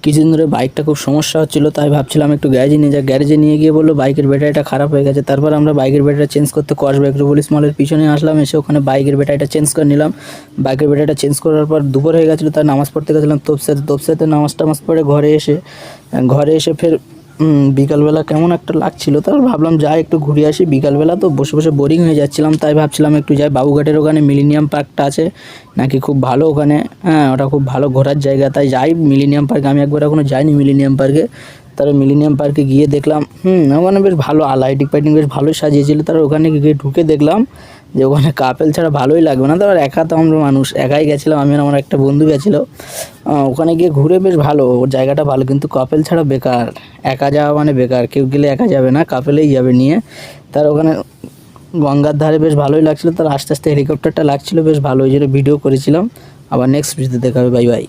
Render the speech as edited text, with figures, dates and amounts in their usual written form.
কিছুদিন ধরে বাইকটা খুব সমস্যা হচ্ছিল, তাই ভাবছিলাম একটু গ্যারেজে নিয়ে যাই। গ্যারেজে নিয়ে গিয়ে বললো বাইকের ব্যাটারিটা খারাপ হয়ে গেছে। তারপর আমরা বাইকের ব্যাটারিটা চেঞ্জ করতে কসবা এগ্রোপলিস মলের পিছনে আসলাম, এসে ওখানে বাইকের ব্যাটারিটা চেঞ্জ করে নিলাম। বাইকের ব্যাটারিটা চেঞ্জ করার পর দুপুর হয়ে গেছিলো, তাই নামাজ পড়তে গেছিলাম তোপসাতে নামাজ টামাজ পড়ে ঘরে এসে ফের বিকালবেলা কেমন একটা লাগছিল, তারপর ভাবলাম যাই একটু ঘুরে আসি। বিকালবেলা তো বসে বসে বোরিং হয়ে যাচ্ছিলাম, তাই ভাবছিলাম একটু যাই বাবুঘাটের ওখানে মিলেনিয়াম পার্কটা আছে নাকি খুব ভালো ওখানে, হ্যাঁ ওটা খুব ভালো ঘোরার জায়গা, তাই যাই মিলেনিয়াম পার্কে। আমি একবার এখনও যাইনি মিলেনিয়াম পার্কে। তারপর মিলেনিয়াম পার্কে গিয়ে দেখলাম ওখানে বেশ ভালো লাইটিং ফাইটিং বেশ ভালোই সাজিয়েছিল। তারপর ওখানে গিয়ে ঢুকে দেখলাম যে ওখানে কাপেল ছাড়া ভালোই লাগবে না। তারপর একা তো আমরা মানুষ, একাই গেছিলাম, আমি আর আমার একটা বন্ধু গেছিলো। ওখানে গিয়ে ঘুরে বেশ ভালো, ওর জায়গাটা ভালো, কিন্তু কাপেল ছাড়া বেকার, একা যাওয়া মানে বেকার। কেউ গেলে একা যাবে না, কাপেলেই যাবে নিয়ে। তার ওখানে গঙ্গার ধারে বেশ ভালোই লাগছিলো। তার আস্তে আস্তে হেলিকপ্টারটা লাগছিলো বেশ ভালো, ওই জন্য ভিডিও করেছিলাম। আবার নেক্সট ভিডিওতে দেখা হবে, বাই বাই।